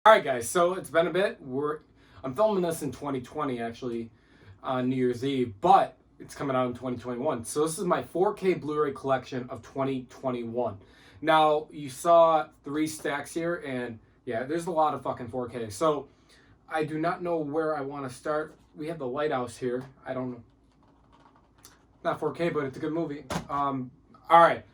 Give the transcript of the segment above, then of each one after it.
Alright guys, so it's been a bit. I'm filming this in 2020 actually on New Year's Eve, but it's coming out in 2021. So this is my 4K Blu-ray collection of 2021. Now, you saw 3 stacks here, and yeah, there's a lot of fucking 4K. So I do not know where I want to start. We have the Lighthouse here. I don't know. Not 4K, but it's a good movie. Alright.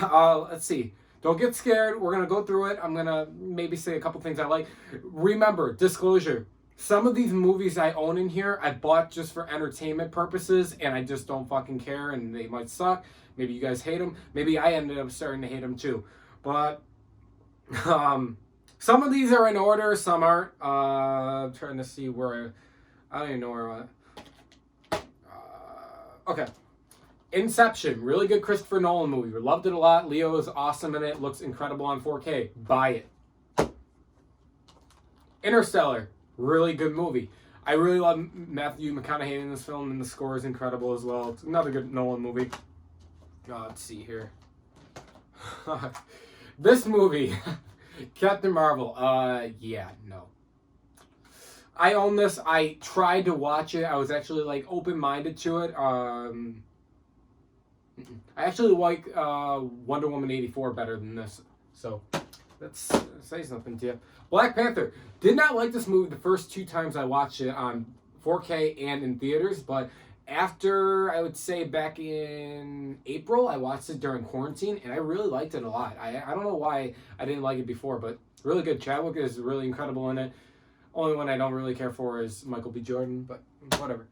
Let's see. Don't get scared. We're going to go through it. I'm going to maybe say a couple things I like. Remember, disclosure. Some of these movies I own in here, I bought just for entertainment purposes, and I just don't fucking care, and they might suck. Maybe you guys hate them. Maybe I ended up starting to hate them too. But some of these are in order, some aren't. I'm trying to see where I don't even know where I went. Okay. Inception, really good Christopher Nolan movie. We loved it a lot. Leo is awesome in it. Looks incredible on 4K. Buy it. Interstellar, really good movie. I really love Matthew McConaughey in this film, and the score is incredible as well. It's another good Nolan movie. Let's see here. This movie, Captain Marvel. Yeah, no. I own this. I tried to watch it. I was actually like open-minded to it. I actually like Wonder Woman 84 better than this. So, let's say something to you. Black Panther. Did not like this movie the first 2 times I watched it on 4K and in theaters, but after, I would say back in April, I watched it during quarantine, and I really liked it a lot. I don't know why I didn't like it before, but really good. Chadwick is really incredible in it. Only one I don't really care for is Michael B. Jordan, but whatever.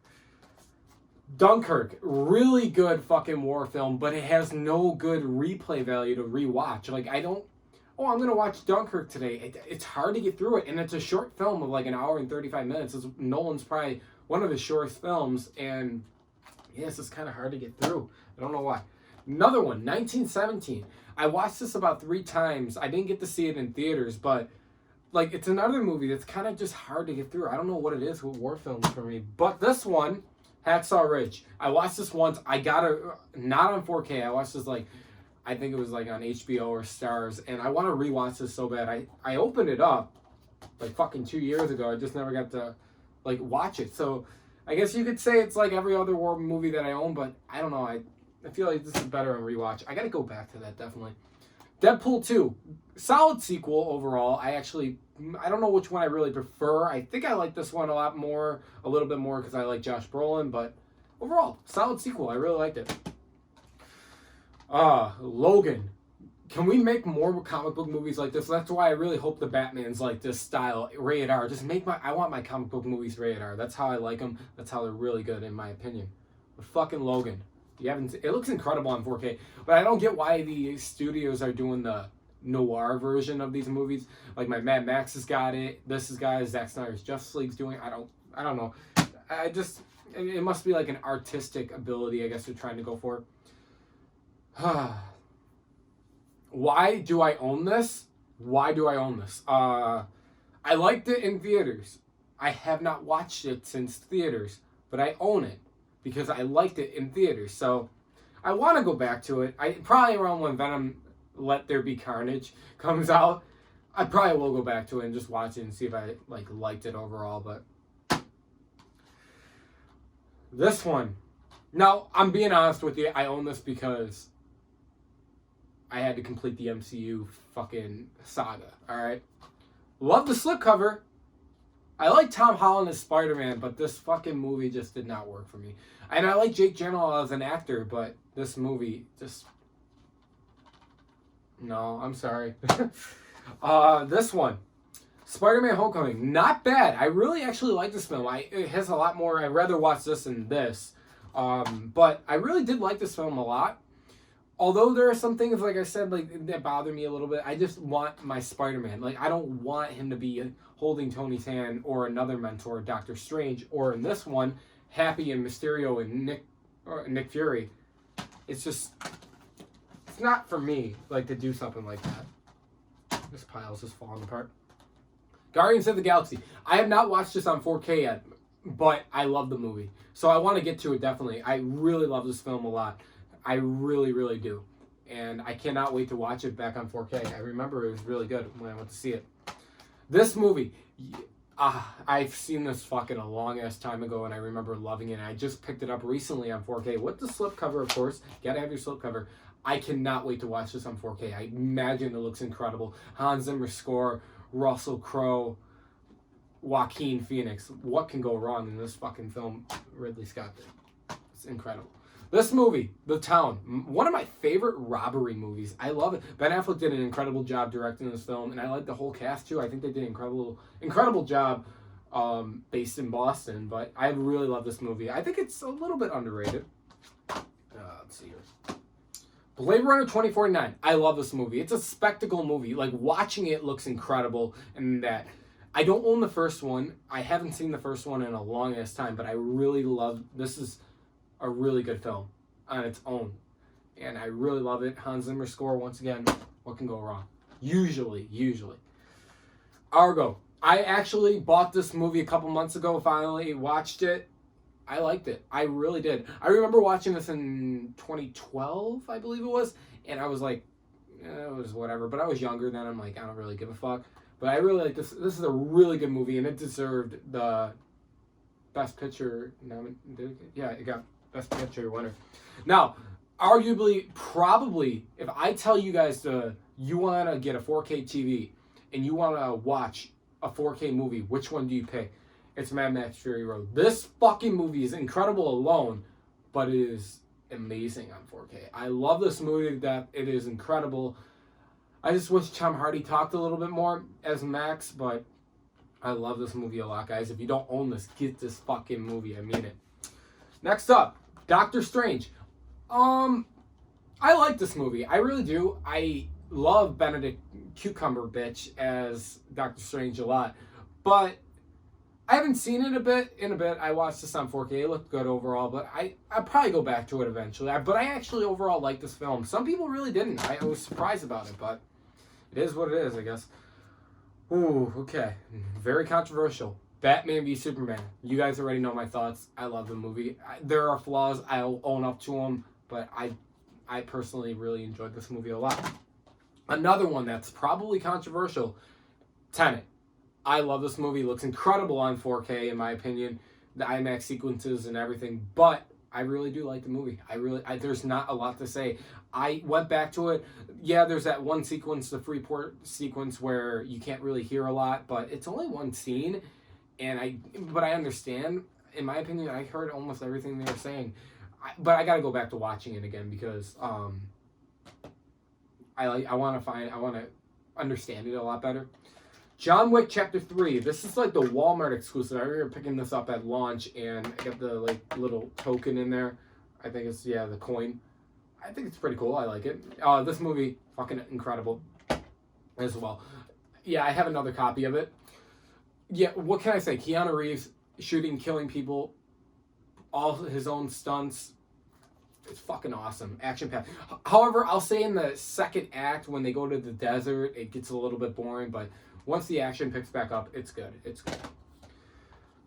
Dunkirk, really good fucking war film, but it has no good replay value to rewatch. Like, I'm gonna watch Dunkirk today. It's hard to get through it, and it's a short film of like an hour and 35 minutes. Nolan's probably one of his shortest films, and yes, it's kind of hard to get through. I don't know why. Another one, 1917. I watched this about 3 times. I didn't get to see it in theaters, but like, it's another movie that's kind of just hard to get through. I don't know what it is with war films for me, but this one, Hacksaw Ridge. I watched this once. I got it not on 4K. I watched this I think it was like on HBO or Stars, and I want to rewatch this so bad. I opened it up like fucking 2 years ago. I just never got to like watch it. So I guess you could say it's like every other war movie that I own, but I don't know. I feel like this is better on rewatch. I got to go back to that definitely. Deadpool 2, solid sequel overall. I don't know which one I really prefer. I think I like this one a little bit more because I like Josh Brolin, but overall, solid sequel. I really liked it. Logan. Can we make more comic book movies like this? That's why I really hope the Batman's like this style, rated R. I want my comic book movies rated R. That's how I like them. That's how they're really good in my opinion. But fucking Logan. It looks incredible on 4K, but I don't get why the studios are doing the noir version of these movies. Like my Mad Max has got it. This has got it. Zack Snyder's Justice League's doing it. I don't know. It must be like an artistic ability, I guess they're trying to go for. Why do I own this? I liked it in theaters. I have not watched it since theaters, but I own it because I liked it in theaters. So I want to go back to it. Probably around when Venom Let There Be Carnage comes out, I probably will go back to it and just watch it and see if I liked it overall. But this one, now I'm being honest with you, I own this because I had to complete the MCU fucking saga. All right, love the slipcover. I like Tom Holland as Spider-Man, but this fucking movie just did not work for me. And I like Jake Gyllenhaal as an actor, but this movie just... No, I'm sorry. This one. Spider-Man Homecoming. Not bad. I really actually like this film. It has a lot more... I'd rather watch this than this. But I really did like this film a lot. Although there are some things, like I said, that bother me a little bit. I just want my Spider-Man. I don't want him to be holding Tony's hand or another mentor, Doctor Strange, or in this one, Happy and Mysterio and Nick Fury. It's not for me, to do something like that. This pile's just falling apart. Guardians of the Galaxy. I have not watched this on 4K yet, but I love the movie. So I want to get to it, definitely. I really love this film a lot. I really, really do. And I cannot wait to watch it back on 4K. I remember it was really good when I went to see it. This movie, I've seen this fucking a long ass time ago, and I remember loving it. And I just picked it up recently on 4K with the slipcover, of course. Gotta have your slipcover. I cannot wait to watch this on 4K. I imagine it looks incredible. Hans Zimmer score, Russell Crowe, Joaquin Phoenix. What can go wrong in this fucking film? Ridley Scott did. It's incredible. This movie, The Town, one of my favorite robbery movies. I love it. Ben Affleck did an incredible job directing this film, and I like the whole cast too. I think they did an incredible job based in Boston, but I really love this movie. I think it's a little bit underrated. Let's see here. Blade Runner 2049. I love this movie. It's a spectacle movie. Like, watching it looks incredible, and that I don't own the first one. I haven't seen the first one in a long ass time, but I really love this. Is a really good film on its own, and I really love it. Hans Zimmer score, once again, what can go wrong? Usually. Argo. I actually bought this movie a couple months ago, finally watched it. I liked it. I really did. I remember watching this in 2012, I believe it was, and I was like, it was whatever, but I was younger then. I'm like, I don't really give a fuck. But I really like this. This is a really good movie, and it deserved the Best Picture. Yeah, it got Best Picture winner. Now, arguably, probably, if I tell you guys you want to get a 4K TV and you want to watch a 4K movie, which one do you pick? It's Mad Max Fury Road. This fucking movie is incredible alone, but it is amazing on 4K. I love this movie. That it is incredible. I just wish Tom Hardy talked a little bit more as Max, but I love this movie a lot, guys. If you don't own this, get this fucking movie. I mean it. Next up, Doctor Strange. I like this movie. I really do. I love Benedict Cumberbatch as Doctor Strange a lot, but I haven't seen it in a bit. I watched this on 4K. It looked good overall, but I'll probably go back to it eventually. But I actually overall like this film. Some people really didn't. I was surprised about it, but it is what it is, I guess. Ooh, okay. Very controversial. Batman v Superman. You guys already know my thoughts. I love the movie. There are flaws. I'll own up to them, but I personally really enjoyed this movie a lot. Another one that's probably controversial, Tenet. I love this movie. It looks incredible on 4K, in my opinion. The IMAX sequences and everything, but I really do like the movie. There's not a lot to say. I went back to it. Yeah, there's that one sequence, the Freeport sequence, where you can't really hear a lot, but it's only one scene. But I understand. In my opinion, I heard almost everything they were saying. But I got to go back to watching it again because I want to understand it a lot better. John Wick Chapter 3. This is like the Walmart exclusive. I remember picking this up at launch, and I got the little token in there. I think it's the coin. I think it's pretty cool. I like it. This movie, fucking incredible as well. Yeah, I have another copy of it. Yeah, what can I say? Keanu Reeves shooting, killing people, all his own stunts. It's fucking awesome. Action-packed. However, I'll say in the second act, when they go to the desert, it gets a little bit boring, but once the action picks back up, it's good. It's good.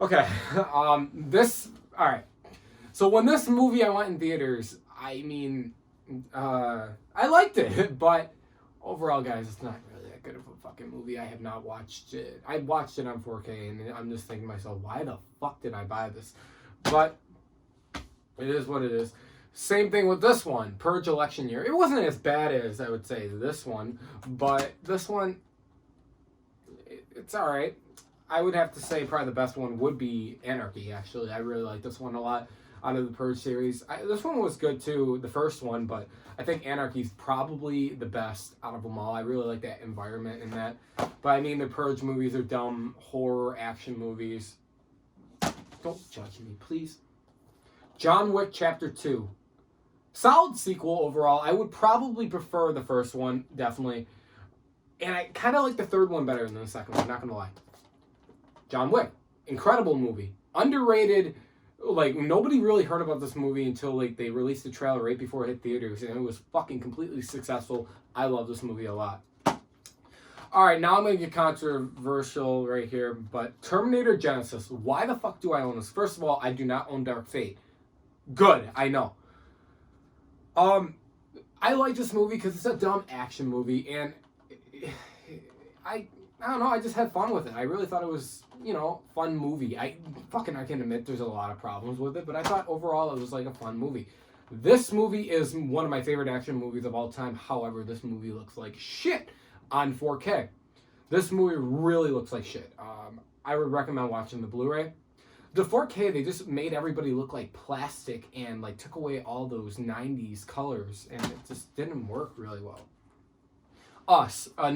Okay. All right. So when this movie I went in theaters, I mean, I liked it, but overall, guys, it's not really that good of a fucking movie. I have not watched it. I watched it on 4K, and I'm just thinking to myself, why the fuck did I buy this? But it is what it is. Same thing with this one, Purge Election Year. It wasn't as bad as, I would say, this one, but this one, it's all right. I would have to say probably the best one would be Anarchy, actually. I really like this one a lot out of the Purge series. This one was good, too, the first one, but I think Anarchy's probably the best out of them all. I really like that environment in that. But, I mean, the Purge movies are dumb horror action movies. Don't judge me, please. John Wick Chapter 2. Solid sequel overall. I would probably prefer the first one, definitely. And I kind of like the third one better than the second one, not going to lie. John Wick. Incredible movie. Underrated. Like, nobody really heard about this movie until, they released the trailer right before it hit theaters. And it was fucking completely successful. I love this movie a lot. Alright, now I'm going to get controversial right here. But Terminator Genesis. Why the fuck do I own this? First of all, I do not own Dark Fate. Good, I know. I like this movie because it's a dumb action movie, and I I don't know, I just had fun with it. I really thought it was, fun movie. I can admit there's a lot of problems with it, but I thought overall it was like a fun movie. This movie is one of my favorite action movies of all time. However, this movie looks like shit on 4K. This movie really looks like shit. I would recommend watching the Blu-ray. The 4K, they just made everybody look like plastic and like took away all those 90s colors, and it just didn't work really well. Us, a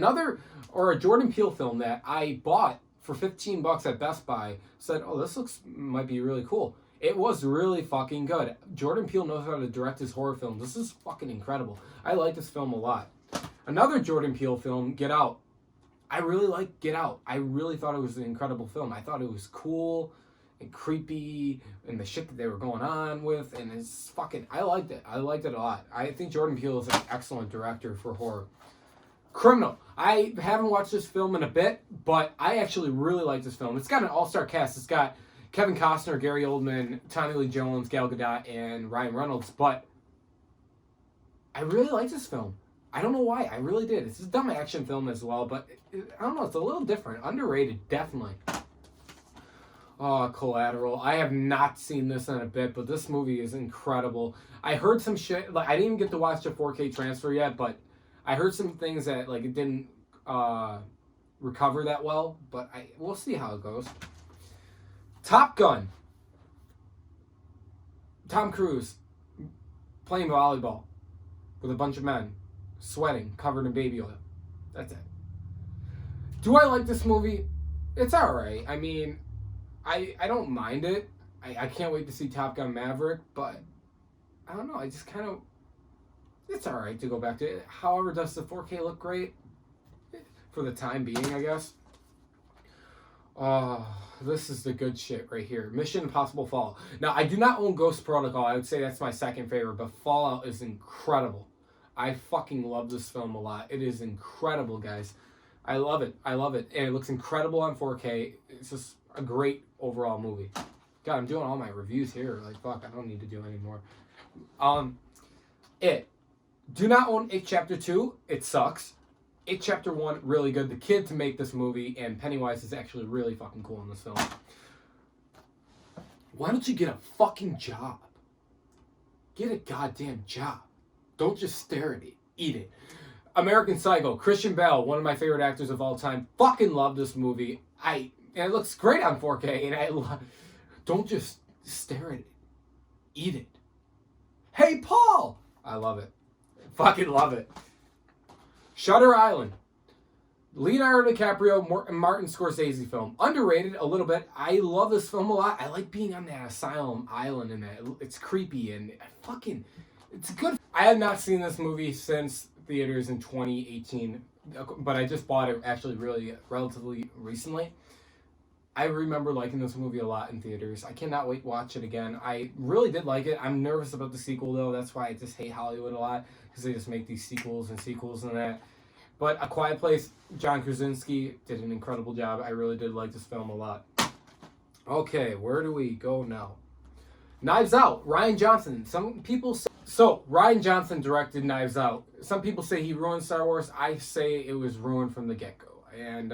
Jordan Peele film that I bought for $15 at Best Buy, said, oh, this might be really cool. It was really fucking good. Jordan Peele knows how to direct his horror films. This is fucking incredible. I like this film a lot. Another Jordan Peele film, Get Out. I really like Get Out. I really thought it was an incredible film. I thought it was cool and creepy and the shit that they were going on with, and it's fucking, I liked it. I liked it a lot. I think Jordan Peele is an excellent director for horror. Criminal. I haven't watched this film in a bit, but I actually really like this film. It's got an all-star cast. It's got Kevin Costner, Gary Oldman, Tommy Lee Jones, Gal Gadot, and Ryan Reynolds, but I really like this film. I don't know why. I really did. It's a dumb action film as well, but I don't know. It's a little different. Underrated, definitely. Oh, Collateral. I have not seen this in a bit, but this movie is incredible. I heard some shit. Like, I didn't even get to watch the 4K transfer yet, but I heard some things that like it didn't recover that well. But we'll see how it goes. Top Gun. Tom Cruise playing volleyball with a bunch of men, sweating, covered in baby oil. That's it. Do I like this movie? It's alright. I mean, I don't mind it. I can't wait to see Top Gun Maverick, but I don't know. I just kind of, it's alright to go back to it. However, does the 4K look great? For the time being, I guess. This is the good shit right here. Mission Impossible Fallout. Now, I do not own Ghost Protocol. I would say that's my second favorite, but Fallout is incredible. I fucking love this film a lot. It is incredible, guys. I love it. I love it. And it looks incredible on 4K. It's just a great overall movie. God, I'm doing all my reviews here. Like, fuck, I don't need to do any more. It. Do not own It Chapter 2. It sucks. It Chapter 1, really good. The kid to make this movie, and Pennywise is actually really fucking cool in this film. Why don't you get a fucking job? Get a goddamn job. Don't just stare at it. Eat it. American Psycho. Christian Bale, one of my favorite actors of all time. Fucking love this movie. And it looks great on 4K, and don't just stare at it. Eat it. Hey, Paul! I love it. Fucking love it. Shutter Island. Leonardo DiCaprio and Martin Scorsese film. Underrated a little bit. I love this film a lot. I like being on that asylum island and that. It's creepy and it's good. I have not seen this movie since theaters in 2018, but I just bought it actually relatively recently. I remember liking this movie a lot in theaters. I cannot wait to watch it again. I really did like it. I'm nervous about the sequel though. That's why I just hate Hollywood a lot, because they just make these sequels and that. But A Quiet Place, John Krasinski did an incredible job. I really did like this film a lot. Okay, where do we go now? Knives Out, Rian Johnson. Some people say... So, Rian Johnson directed Knives Out. Some people say he ruined Star Wars. I say it was ruined from the get-go. And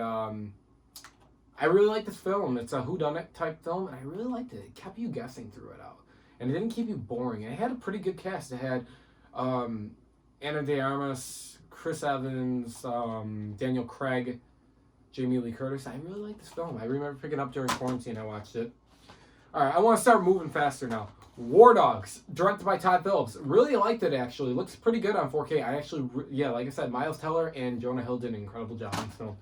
I really like this film. It's a whodunit type film, and I really liked it. It kept you guessing through it out. And it didn't keep you boring. And it had a pretty good cast. It had Ana de Armas, Chris Evans, Daniel Craig, Jamie Lee Curtis. I really like this film. I remember picking up during quarantine. I watched it. All right, I want to start moving faster now. War Dogs, directed by Todd Phillips. Really liked it, actually. Looks pretty good on 4K. I actually, like I said, Miles Teller and Jonah Hill did an incredible job on this film.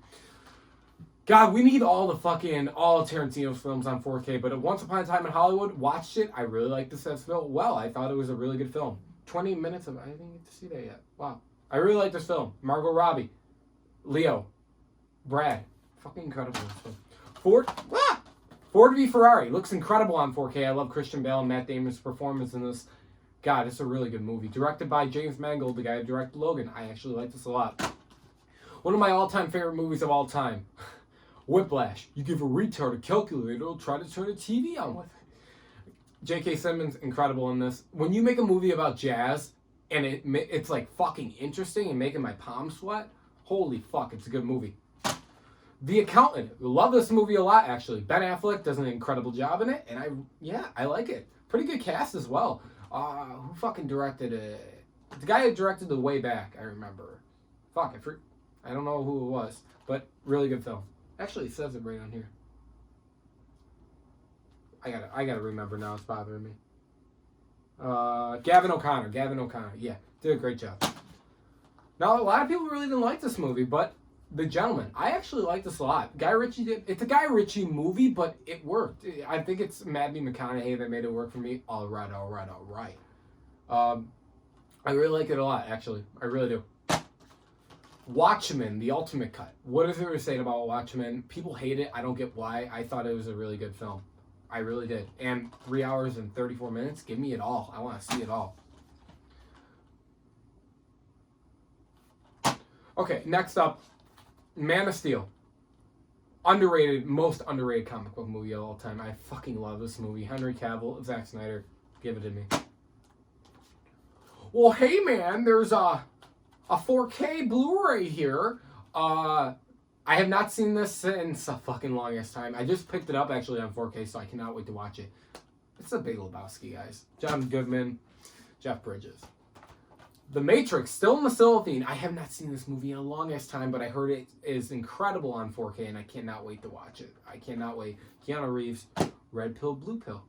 God, we need all Tarantino's films on 4K, but Once Upon a Time in Hollywood, watched it. I really liked this as film. Well, I thought it was a really good film. 20 minutes of, I didn't get to see that yet. Wow. I really like this film. Margot Robbie, Leo, Brad. Fucking incredible film. Ford v Ferrari. Looks incredible on 4K. I love Christian Bale and Matt Damon's performance in this. God, it's a really good movie. Directed by James Mangold, the guy who directed Logan. I actually like this a lot. One of my all-time favorite movies of all time. Whiplash. You give a retard a calculator, it'll try to turn a TV on with it. J.K. Simmons, incredible in this. When you make a movie about jazz, and it's like fucking interesting and making my palms sweat, holy fuck, it's a good movie. The Accountant. Love this movie a lot, actually. Ben Affleck does an incredible job in it, and I like it. Pretty good cast as well. Who fucking directed it? The guy who directed The Way Back, I remember. Fuck, I don't know who it was, but really good film. Actually, it says it right on here. I gotta remember now. It's bothering me. Gavin O'Connor. Yeah, did a great job. Now, a lot of people really didn't like this movie, but The Gentleman, I actually like this a lot. Guy Ritchie did. It's a Guy Ritchie movie, but it worked. I think it's Matthew McConaughey that made it work for me. All right. I really like it a lot, actually. I really do. Watchmen, the ultimate cut. What is there to say about Watchmen? People hate it. I don't get why. I thought it was a really good film. I really did. And 3 hours and 34 minutes, give me it all. I want to see it all. Okay, next up, Man of Steel. Most underrated comic book movie of all time. I fucking love this movie. Henry Cavill, Zack Snyder, give it to me. Well, hey man, there's a 4K Blu Ray here. I have not seen this since a fucking longest time. I just picked it up actually on 4K, so I cannot wait to watch it. It's The Big Lebowski, guys. John Goodman, Jeff Bridges. The Matrix, still in the cellophane. I have not seen this movie in a longest time, but I heard it is incredible on 4K, and I cannot wait to watch it. I cannot wait. Keanu Reeves, red pill, blue pill.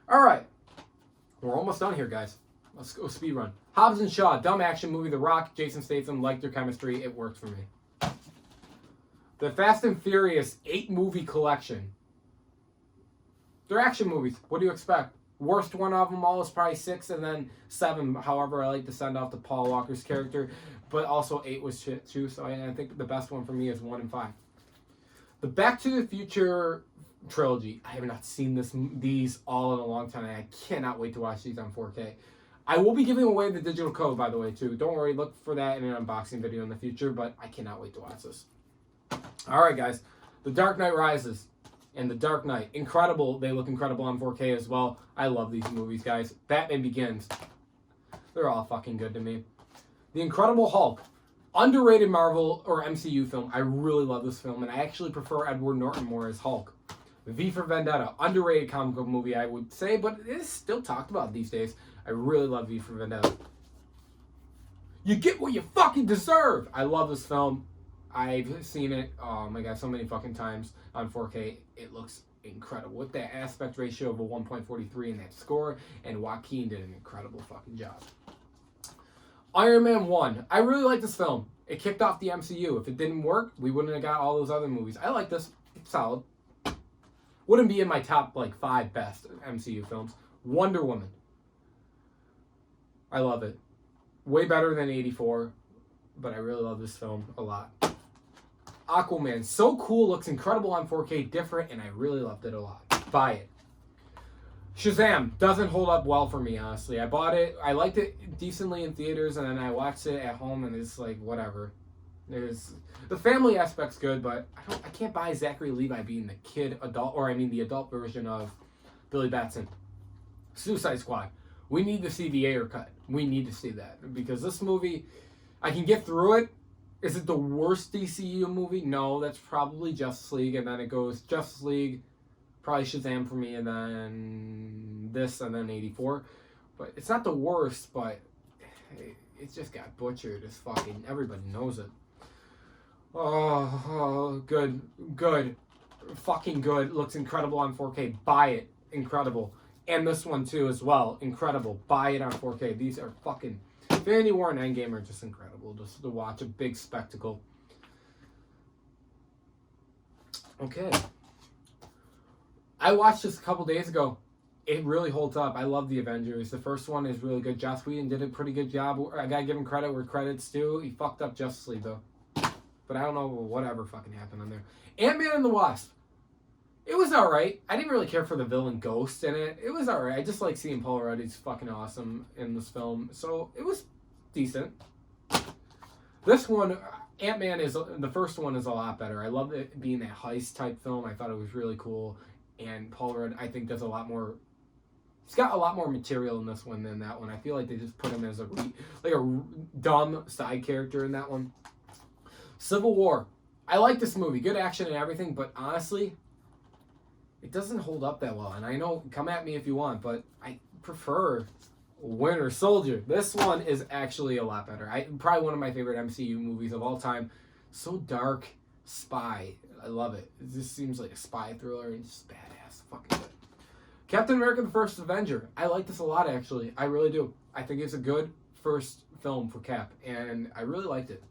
All right. We're almost done here, guys. Let's go speed run. Hobbs and Shaw, dumb action movie. The Rock, Jason Statham, liked their chemistry. It worked for me. The Fast and Furious 8-movie collection. They're action movies. What do you expect? Worst one of them all is probably 6 and then 7. However, I like to send off to Paul Walker's character. But also 8 was shit too. So I think the best one for me is 1 and 5. The Back to the Future trilogy. I have not seen these all in a long time. And I cannot wait to watch these on 4K. I will be giving away the digital code, by the way, too. Don't worry. Look for that in an unboxing video in the future. But I cannot wait to watch this. All right, guys. The Dark Knight Rises and The Dark Knight. Incredible. They look incredible on 4K as well. I love these movies, guys. Batman Begins. They're all fucking good to me. The Incredible Hulk. Underrated Marvel or MCU film. I really love this film, and I actually prefer Edward Norton more as Hulk. V for Vendetta. Underrated comic book movie, I would say, but it is still talked about these days. I really love V for Vendetta. You get what you fucking deserve. I love this film. I've seen it, oh my god, so many fucking times on 4K. It looks incredible. With that aspect ratio of a 1.43 in that score, and Joaquin did an incredible fucking job. Iron Man 1. I really like this film. It kicked off the MCU. If it didn't work, we wouldn't have got all those other movies. I like this. It's solid. Wouldn't be in my top, 5 best MCU films. Wonder Woman. I love it. Way better than 84, but I really love this film a lot. Aquaman, so cool, looks incredible on 4K, different, and I really loved it a lot. Buy it. Shazam doesn't hold up well for me, honestly. I bought it, I liked it decently in theaters, and then I watched it at home, and it's like, whatever. The family aspect's good, but I can't buy Zachary Levi being the the adult version of Billy Batson. Suicide Squad. We need to see the Ayer cut. We need to see that, because this movie, I can get through it. Is it the worst DCU movie? No, that's probably Justice League, and then it goes Justice League, probably Shazam for me, and then this, and then 84. But it's not the worst, but it just got butchered as fucking, everybody knows it. Oh, good. Fucking good. Looks incredible on 4K. Buy it. Incredible. And this one too as well. Incredible. Buy it on 4K. These are fucking... Infinity War and Endgame are just incredible. Just to watch a big spectacle. Okay. I watched this a couple days ago. It really holds up. I love the Avengers. The first one is really good. Joss Whedon did a pretty good job. I gotta give him credit where credit's due. He fucked up Justice League though. But I don't know whatever fucking happened on there. Ant-Man and the Wasp. It was alright. I didn't really care for the villain Ghost in it. It was alright. I just like seeing Paul Rudd. He's fucking awesome in this film. So it was decent. This one, Ant-Man the first one is a lot better. I love it being that heist type film. I thought it was really cool. And Paul Rudd, I think, does a lot more. He's got a lot more material in this one than that one. I feel like they just put him as a dumb side character in that one. Civil War. I like this movie. Good action and everything, but honestly, it doesn't hold up that well. And I know, come at me if you want, but I prefer Winter Soldier. This one is actually a lot better. Probably one of my favorite MCU movies of all time. So dark, spy. I love it. This seems like a spy thriller and just badass. Fucking good. Captain America: The First Avenger. I like this a lot, actually. I really do. I think it's a good first film for Cap, and I really liked it.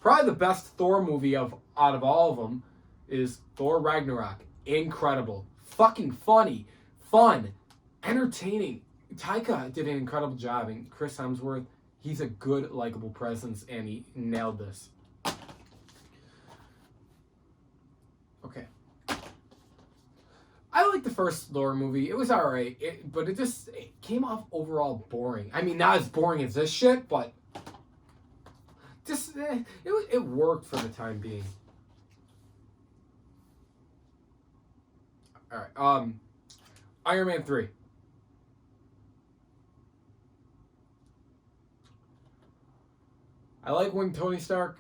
Probably the best Thor movie out of all of them is Thor Ragnarok. Incredible. Fucking funny. Fun. Entertaining. Taika did an incredible job, and Chris Hemsworth, he's a good, likable presence, and he nailed this. Okay. I like the first Thor movie. It was alright, but it came off overall boring. I mean, not as boring as this shit, but just it worked for the time being. All right. Iron Man 3. I like when Tony Stark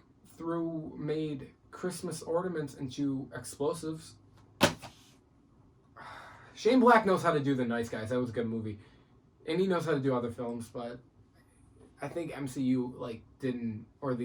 made Christmas ornaments into explosives. Shane Black knows how to do The Nice Guys. That was a good movie. And he knows how to do other films, but I think MCU didn't, or the